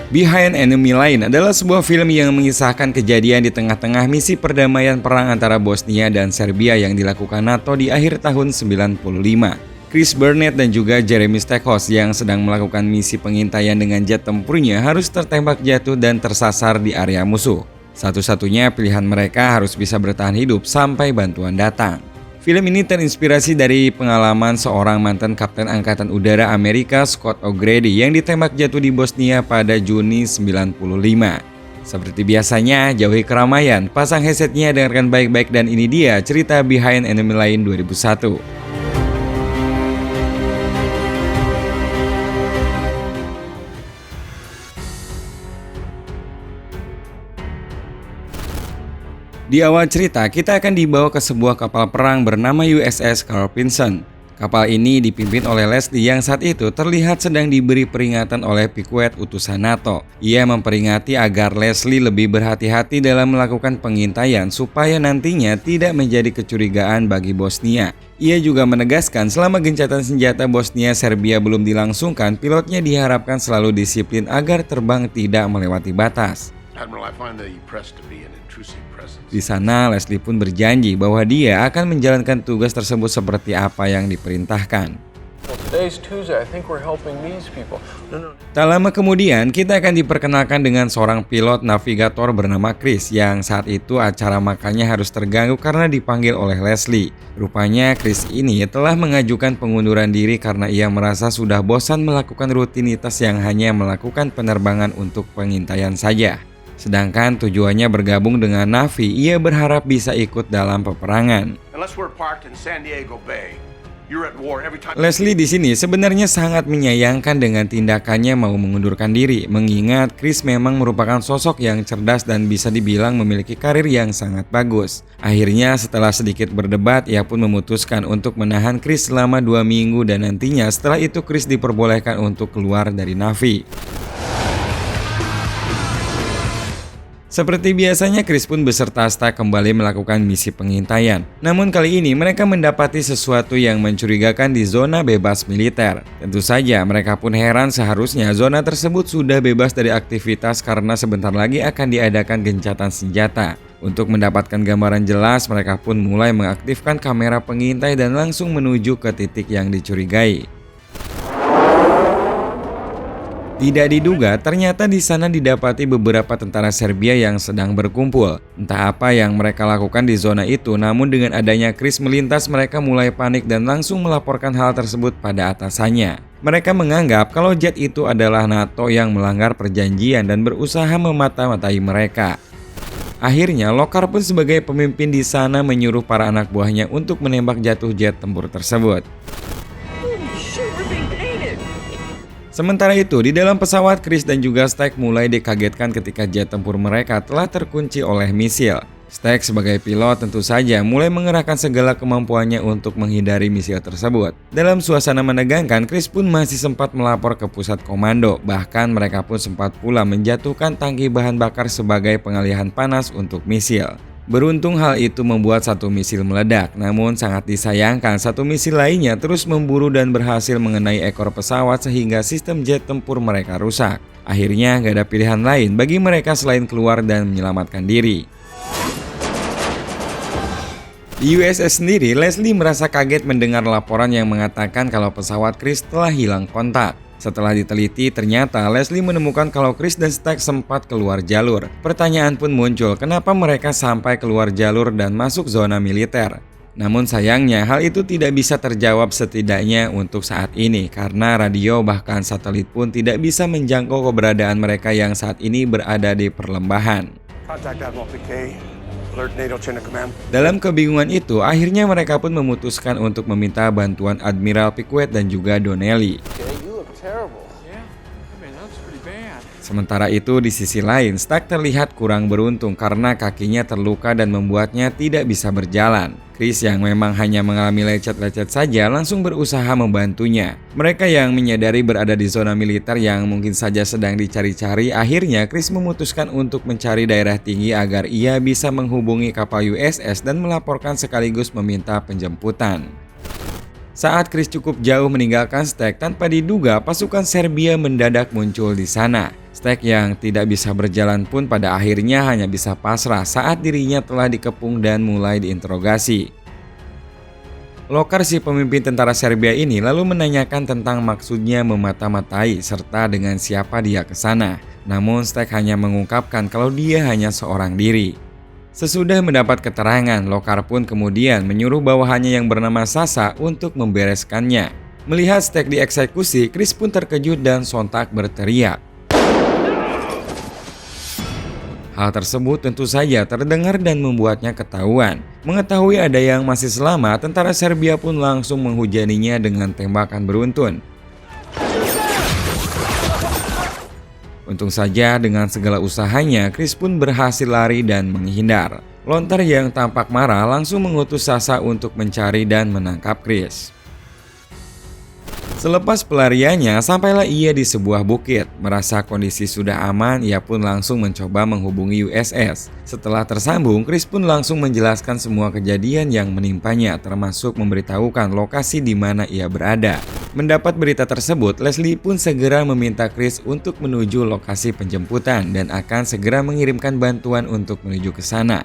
Behind Enemy Line adalah sebuah film yang mengisahkan kejadian di tengah-tengah misi perdamaian perang antara Bosnia dan Serbia yang dilakukan NATO di akhir tahun 95. Chris Burnett dan juga Jeremy Stackhouse yang sedang melakukan misi pengintaian dengan jet tempurnya harus tertembak jatuh dan tersasar di area musuh. Satu-satunya pilihan mereka harus bisa bertahan hidup sampai bantuan datang. Film ini terinspirasi dari pengalaman seorang mantan Kapten Angkatan Udara Amerika Scott O'Grady yang ditembak jatuh di Bosnia pada Juni 95. Seperti biasanya, jauhi keramaian, pasang headsetnya, dengarkan baik-baik, dan ini dia cerita Behind Enemy Line 2001. Di awal cerita, kita akan dibawa ke sebuah kapal perang bernama USS Carl Vinson. Kapal ini dipimpin oleh Leslie yang saat itu terlihat sedang diberi peringatan oleh Piquet, utusan NATO. Ia memperingati agar Leslie lebih berhati-hati dalam melakukan pengintaian supaya nantinya tidak menjadi kecurigaan bagi Bosnia. Ia juga menegaskan selama gencatan senjata Bosnia-Serbia belum dilangsungkan, pilotnya diharapkan selalu disiplin agar terbang tidak melewati batas. Admiral, I find the press to be an intrusive presence. Di sana, Leslie pun berjanji bahwa dia akan menjalankan tugas tersebut seperti apa yang diperintahkan. Well, today's Tuesday. I think we're helping these people. No. Tak lama kemudian, kita akan diperkenalkan dengan seorang pilot navigator bernama Chris yang saat itu acara makannya harus terganggu karena dipanggil oleh Leslie. Rupanya Chris ini telah mengajukan pengunduran diri karena ia merasa sudah bosan melakukan rutinitas yang hanya melakukan penerbangan untuk pengintaian saja. Sedangkan tujuannya bergabung dengan Navy, ia berharap bisa ikut dalam peperangan. Unless we're parked in San Diego Bay, you're at war every time. Leslie di sini sebenarnya sangat menyayangkan dengan tindakannya mau mengundurkan diri, mengingat Chris memang merupakan sosok yang cerdas dan bisa dibilang memiliki karir yang sangat bagus. Akhirnya setelah sedikit berdebat, ia pun memutuskan untuk menahan Chris selama 2 minggu dan nantinya setelah itu Chris diperbolehkan untuk keluar dari Navy. Seperti biasanya, Chris pun beserta staf kembali melakukan misi pengintaian. Namun kali ini mereka mendapati sesuatu yang mencurigakan di zona bebas militer. Tentu saja mereka pun heran, seharusnya zona tersebut sudah bebas dari aktivitas karena sebentar lagi akan diadakan gencatan senjata. Untuk mendapatkan gambaran jelas, mereka pun mulai mengaktifkan kamera pengintai dan langsung menuju ke titik yang dicurigai. Tidak diduga, ternyata di sana didapati beberapa tentara Serbia yang sedang berkumpul. Entah apa yang mereka lakukan di zona itu, namun dengan adanya Chris melintas, mereka mulai panik dan langsung melaporkan hal tersebut pada atasannya. Mereka menganggap kalau jet itu adalah NATO yang melanggar perjanjian dan berusaha memata-matai mereka. Akhirnya, Lokar pun sebagai pemimpin di sana menyuruh para anak buahnya untuk menembak jatuh jet tempur tersebut. Sementara itu, di dalam pesawat, Chris dan juga Stack mulai dikagetkan ketika jet tempur mereka telah terkunci oleh misil. Stack sebagai pilot tentu saja mulai mengerahkan segala kemampuannya untuk menghindari misil tersebut. Dalam suasana menegangkan, Chris pun masih sempat melapor ke pusat komando. Bahkan mereka pun sempat pula menjatuhkan tangki bahan bakar sebagai pengalihan panas untuk misil. Beruntung hal itu membuat satu misil meledak, namun sangat disayangkan satu misil lainnya terus memburu dan berhasil mengenai ekor pesawat sehingga sistem jet tempur mereka rusak. Akhirnya gak ada pilihan lain bagi mereka selain keluar dan menyelamatkan diri. Di USS sendiri, Leslie merasa kaget mendengar laporan yang mengatakan kalau pesawat Chris telah hilang kontak. Setelah diteliti, ternyata Leslie menemukan kalau Chris dan Stack sempat keluar jalur. Pertanyaan pun muncul, kenapa mereka sampai keluar jalur dan masuk zona militer? Namun sayangnya, hal itu tidak bisa terjawab setidaknya untuk saat ini, karena radio bahkan satelit pun tidak bisa menjangkau keberadaan mereka yang saat ini berada di perlembahan. Dalam kebingungan itu, akhirnya mereka pun memutuskan untuk meminta bantuan Admiral Piquet dan juga Donnelly. Sementara itu, di sisi lain, Stack terlihat kurang beruntung karena kakinya terluka dan membuatnya tidak bisa berjalan. Chris yang memang hanya mengalami lecet-lecet saja langsung berusaha membantunya. Mereka yang menyadari berada di zona militer yang mungkin saja sedang dicari-cari, akhirnya Chris memutuskan untuk mencari daerah tinggi agar ia bisa menghubungi kapal USS dan melaporkan sekaligus meminta penjemputan. Saat Chris cukup jauh meninggalkan Stack, tanpa diduga pasukan Serbia mendadak muncul di sana. Stack yang tidak bisa berjalan pun pada akhirnya hanya bisa pasrah saat dirinya telah dikepung dan mulai diinterogasi. Lokar, si pemimpin tentara Serbia ini, lalu menanyakan tentang maksudnya memata-matai serta dengan siapa dia ke sana. Namun Stack hanya mengungkapkan kalau dia hanya seorang diri. Sesudah mendapat keterangan, Lokar pun kemudian menyuruh bawahannya yang bernama Sasa untuk membereskannya. Melihat Stack dieksekusi, Chris pun terkejut dan sontak berteriak. Hal tersebut tentu saja terdengar dan membuatnya ketahuan. Mengetahui ada yang masih selamat, tentara Serbia pun langsung menghujaninya dengan tembakan beruntun. Untung saja dengan segala usahanya, Chris pun berhasil lari dan menghindar. Lontar yang tampak marah langsung mengutus Sasa untuk mencari dan menangkap Chris. Selepas pelariannya, sampailah ia di sebuah bukit. Merasa kondisi sudah aman, ia pun langsung mencoba menghubungi USS. Setelah tersambung, Chris pun langsung menjelaskan semua kejadian yang menimpanya, termasuk memberitahukan lokasi di mana ia berada. Mendapat berita tersebut, Leslie pun segera meminta Chris untuk menuju lokasi penjemputan dan akan segera mengirimkan bantuan untuk menuju ke sana.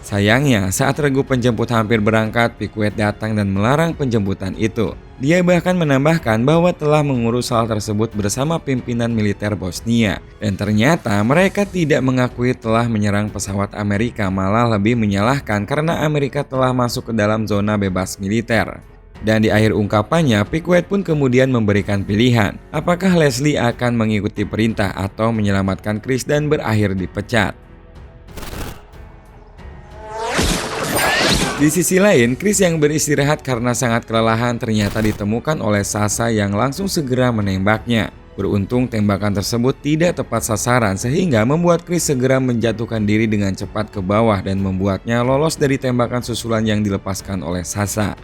Sayangnya, saat regu penjemput hampir berangkat, Piquet datang dan melarang penjemputan itu. Dia bahkan menambahkan bahwa telah mengurus hal tersebut bersama pimpinan militer Bosnia. Dan ternyata mereka tidak mengakui telah menyerang pesawat Amerika, malah lebih menyalahkan karena Amerika telah masuk ke dalam zona bebas militer. Dan di akhir ungkapannya, Piquet pun kemudian memberikan pilihan. Apakah Leslie akan mengikuti perintah atau menyelamatkan Chris dan berakhir dipecat? Di sisi lain, Chris yang beristirahat karena sangat kelelahan ternyata ditemukan oleh Sasa yang langsung segera menembaknya. Beruntung tembakan tersebut tidak tepat sasaran sehingga membuat Chris segera menjatuhkan diri dengan cepat ke bawah dan membuatnya lolos dari tembakan susulan yang dilepaskan oleh Sasa.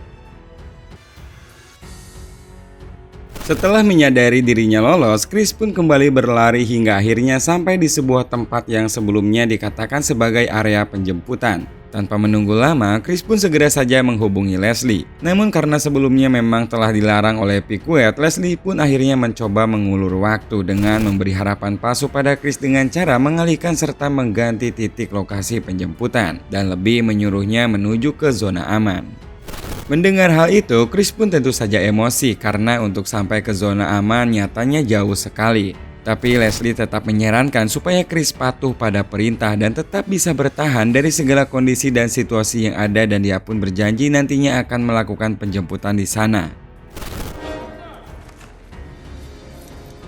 Setelah menyadari dirinya lolos, Chris pun kembali berlari hingga akhirnya sampai di sebuah tempat yang sebelumnya dikatakan sebagai area penjemputan. Tanpa menunggu lama, Chris pun segera saja menghubungi Leslie. Namun karena sebelumnya memang telah dilarang oleh Piquet, Leslie pun akhirnya mencoba mengulur waktu dengan memberi harapan palsu pada Chris dengan cara mengalihkan serta mengganti titik lokasi penjemputan dan lebih menyuruhnya menuju ke zona aman. Mendengar hal itu, Chris pun tentu saja emosi karena untuk sampai ke zona aman nyatanya jauh sekali. Tapi Leslie tetap menyarankan supaya Chris patuh pada perintah dan tetap bisa bertahan dari segala kondisi dan situasi yang ada, dan dia pun berjanji nantinya akan melakukan penjemputan di sana.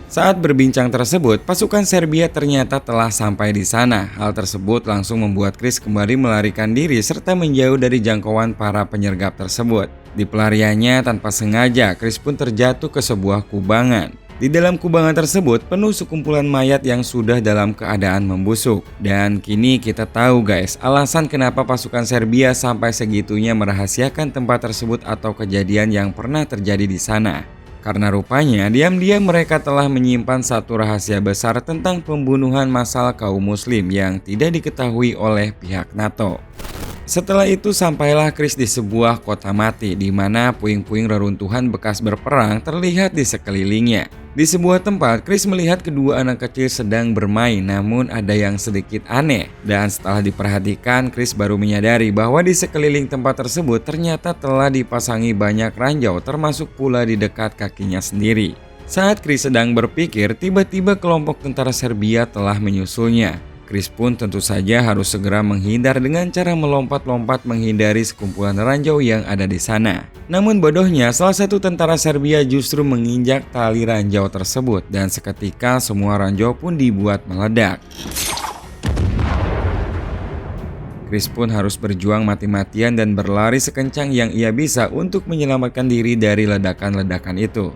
Saat berbincang tersebut, pasukan Serbia ternyata telah sampai di sana. Hal tersebut langsung membuat Chris kembali melarikan diri serta menjauh dari jangkauan para penyergap tersebut. Di pelariannya tanpa sengaja, Chris pun terjatuh ke sebuah kubangan. Di dalam kubangan tersebut penuh sekumpulan mayat yang sudah dalam keadaan membusuk. Dan kini kita tahu guys, alasan kenapa pasukan Serbia sampai segitunya merahasiakan tempat tersebut atau kejadian yang pernah terjadi di sana. Karena rupanya diam-diam mereka telah menyimpan satu rahasia besar tentang pembunuhan massal kaum muslim yang tidak diketahui oleh pihak NATO. Setelah itu sampailah Chris di sebuah kota mati di mana puing-puing reruntuhan bekas berperang terlihat di sekelilingnya. Di sebuah tempat, Chris melihat kedua anak kecil sedang bermain, namun ada yang sedikit aneh. Dan setelah diperhatikan, Chris baru menyadari bahwa di sekeliling tempat tersebut ternyata telah dipasangi banyak ranjau, termasuk pula di dekat kakinya sendiri. Saat Chris sedang berpikir, tiba-tiba kelompok tentara Serbia telah menyusulnya. Chris pun tentu saja harus segera menghindar dengan cara melompat-lompat menghindari sekumpulan ranjau yang ada di sana. Namun bodohnya, salah satu tentara Serbia justru menginjak tali ranjau tersebut dan seketika semua ranjau pun dibuat meledak. Chris pun harus berjuang mati-matian dan berlari sekencang yang ia bisa untuk menyelamatkan diri dari ledakan-ledakan itu.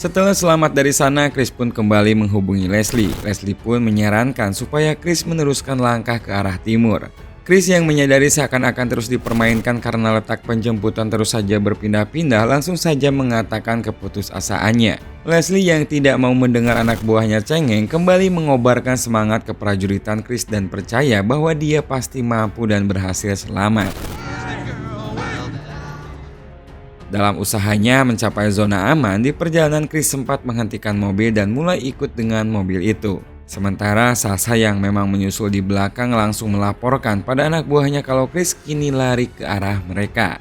Setelah selamat dari sana, Chris pun kembali menghubungi Leslie. Leslie pun menyarankan supaya Chris meneruskan langkah ke arah timur. Chris yang menyadari seakan-akan terus dipermainkan karena letak penjemputan terus saja berpindah-pindah, langsung saja mengatakan keputusasaannya. Leslie yang tidak mau mendengar anak buahnya cengeng kembali mengobarkan semangat keprajuritan Chris dan percaya bahwa dia pasti mampu dan berhasil selamat. Dalam usahanya mencapai zona aman, di perjalanan Chris sempat menghentikan mobil dan mulai ikut dengan mobil itu. Sementara Sasha yang memang menyusul di belakang langsung melaporkan pada anak buahnya kalau Chris kini lari ke arah mereka.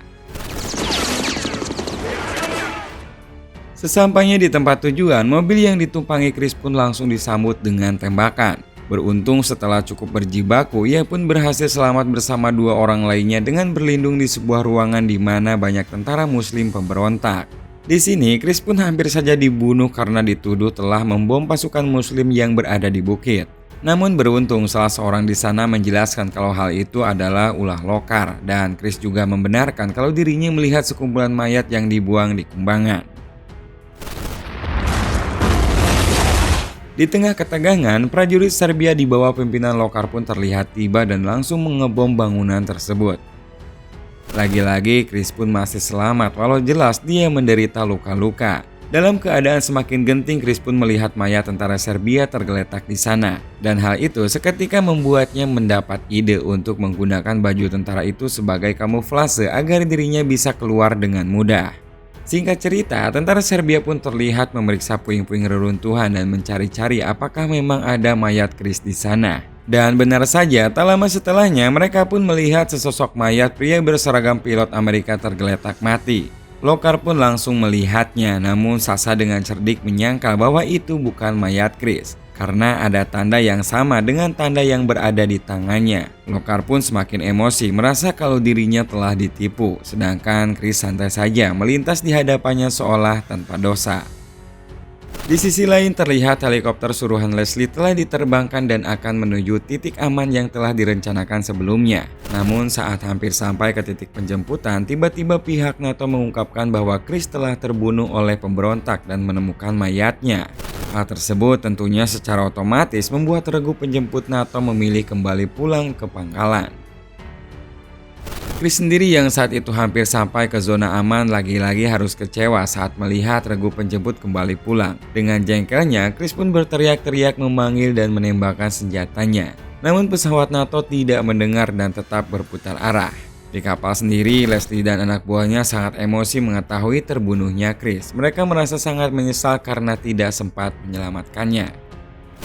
Sesampainya di tempat tujuan, mobil yang ditumpangi Chris pun langsung disambut dengan tembakan. Beruntung setelah cukup berjibaku, ia pun berhasil selamat bersama 2 orang lainnya dengan berlindung di sebuah ruangan di mana banyak tentara muslim pemberontak. Di sini, Chris pun hampir saja dibunuh karena dituduh telah membom pasukan muslim yang berada di bukit. Namun beruntung salah seorang di sana menjelaskan kalau hal itu adalah ulah lokar, dan Chris juga membenarkan kalau dirinya melihat sekumpulan mayat yang dibuang di Kembangan. Di tengah ketegangan, prajurit Serbia di bawah pimpinan Lokar pun terlihat tiba dan langsung mengebom bangunan tersebut. Lagi-lagi Chris pun masih selamat walau jelas dia menderita luka-luka. Dalam keadaan semakin genting, Chris pun melihat mayat tentara Serbia tergeletak di sana. Dan hal itu seketika membuatnya mendapat ide untuk menggunakan baju tentara itu sebagai kamuflase agar dirinya bisa keluar dengan mudah. Singkat cerita, tentara Serbia pun terlihat memeriksa puing-puing reruntuhan dan mencari-cari apakah memang ada mayat Chris di sana. Dan benar saja, tak lama setelahnya mereka pun melihat sesosok mayat pria berseragam pilot Amerika tergeletak mati. Lokar pun langsung melihatnya, namun Sasha dengan cerdik menyangkal bahwa itu bukan mayat Chris, karena ada tanda yang sama dengan tanda yang berada di tangannya. Lokar pun semakin emosi merasa kalau dirinya telah ditipu, sedangkan Chris santai saja melintas di hadapannya seolah tanpa dosa. Di sisi lain terlihat helikopter suruhan Leslie telah diterbangkan dan akan menuju titik aman yang telah direncanakan sebelumnya. Namun saat hampir sampai ke titik penjemputan, tiba-tiba pihak NATO mengungkapkan bahwa Chris telah terbunuh oleh pemberontak dan menemukan mayatnya. Hal tersebut tentunya secara otomatis membuat regu penjemput NATO memilih kembali pulang ke pangkalan. Chris sendiri yang saat itu hampir sampai ke zona aman lagi-lagi harus kecewa saat melihat regu penjemput kembali pulang. Dengan jengkelnya, Chris pun berteriak-teriak memanggil dan menembakkan senjatanya. Namun pesawat NATO tidak mendengar dan tetap berputar arah. Di kapal sendiri, Leslie dan anak buahnya sangat emosi mengetahui terbunuhnya Chris. Mereka merasa sangat menyesal karena tidak sempat menyelamatkannya.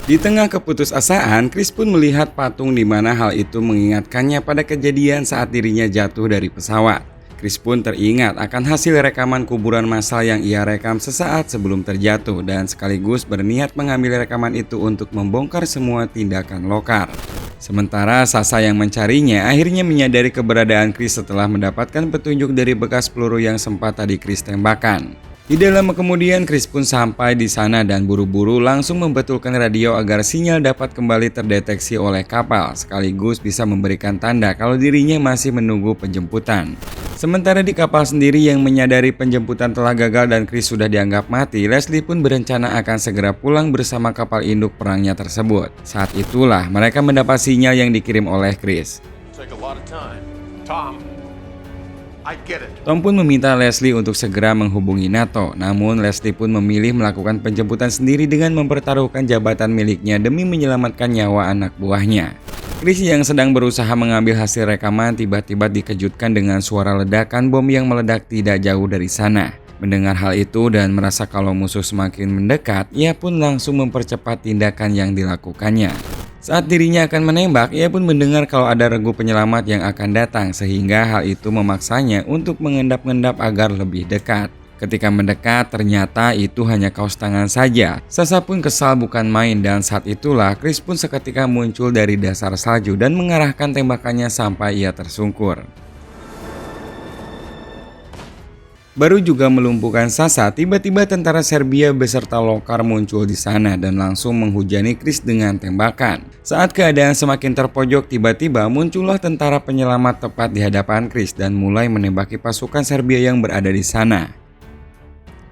Di tengah keputusasaan, Chris pun melihat patung di mana hal itu mengingatkannya pada kejadian saat dirinya jatuh dari pesawat. Chris pun teringat akan hasil rekaman kuburan massal yang ia rekam sesaat sebelum terjatuh dan sekaligus berniat mengambil rekaman itu untuk membongkar semua tindakan Lokar. Sementara Sasha yang mencarinya akhirnya menyadari keberadaan Chris setelah mendapatkan petunjuk dari bekas peluru yang sempat tadi Chris tembakan. Tidak lama kemudian Chris pun sampai di sana dan buru-buru langsung membetulkan radio agar sinyal dapat kembali terdeteksi oleh kapal, sekaligus bisa memberikan tanda kalau dirinya masih menunggu penjemputan. Sementara di kapal sendiri yang menyadari penjemputan telah gagal dan Chris sudah dianggap mati, Leslie pun berencana akan segera pulang bersama kapal induk perangnya tersebut. Saat itulah mereka mendapat sinyal yang dikirim oleh Chris. Tom pun meminta Leslie untuk segera menghubungi NATO, namun Leslie pun memilih melakukan penjemputan sendiri dengan mempertaruhkan jabatan miliknya demi menyelamatkan nyawa anak buahnya. Chris yang sedang berusaha mengambil hasil rekaman tiba-tiba dikejutkan dengan suara ledakan bom yang meledak tidak jauh dari sana. Mendengar hal itu dan merasa kalau musuh semakin mendekat, ia pun langsung mempercepat tindakan yang dilakukannya. Saat dirinya akan menembak, ia pun mendengar kalau ada regu penyelamat yang akan datang sehingga hal itu memaksanya untuk mengendap-endap agar lebih dekat. Ketika mendekat, ternyata itu hanya kaos tangan saja. Sasha pun kesal bukan main dan saat itulah Chris pun seketika muncul dari dasar salju dan mengarahkan tembakannya sampai ia tersungkur. Baru juga melumpuhkan Sasha, tiba-tiba tentara Serbia beserta Lokar muncul di sana dan langsung menghujani Chris dengan tembakan. Saat keadaan semakin terpojok, tiba-tiba muncullah tentara penyelamat tepat di hadapan Chris dan mulai menembaki pasukan Serbia yang berada di sana.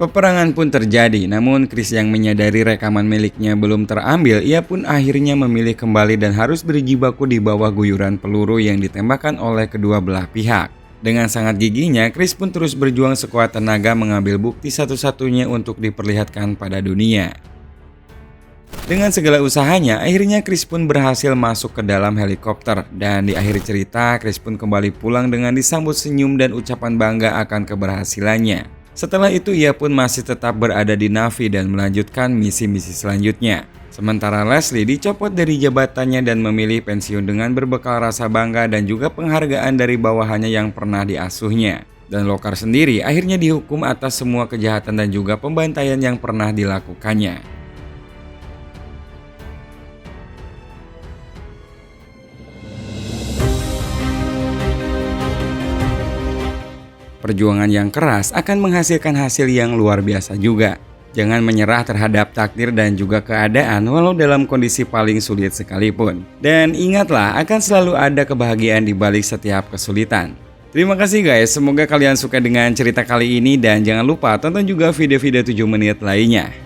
Peperangan pun terjadi, namun Chris yang menyadari rekaman miliknya belum terambil, ia pun akhirnya memilih kembali dan harus berjibaku di bawah guyuran peluru yang ditembakkan oleh kedua belah pihak. Dengan sangat giginya, Chris pun terus berjuang sekuat tenaga mengambil bukti satu-satunya untuk diperlihatkan pada dunia. Dengan segala usahanya, akhirnya Chris pun berhasil masuk ke dalam helikopter. Dan di akhir cerita, Chris pun kembali pulang dengan disambut senyum dan ucapan bangga akan keberhasilannya. Setelah itu ia pun masih tetap berada di Na'vi dan melanjutkan misi-misi selanjutnya. Sementara Leslie dicopot dari jabatannya dan memilih pensiun dengan berbekal rasa bangga dan juga penghargaan dari bawahannya yang pernah diasuhnya. Dan Lockhart sendiri akhirnya dihukum atas semua kejahatan dan juga pembantaian yang pernah dilakukannya. Perjuangan yang keras akan menghasilkan hasil yang luar biasa juga. Jangan menyerah terhadap takdir dan juga keadaan walau dalam kondisi paling sulit sekalipun. Dan ingatlah, akan selalu ada kebahagiaan di balik setiap kesulitan. Terima kasih guys, semoga kalian suka dengan cerita kali ini dan jangan lupa tonton juga video-video 7 menit lainnya.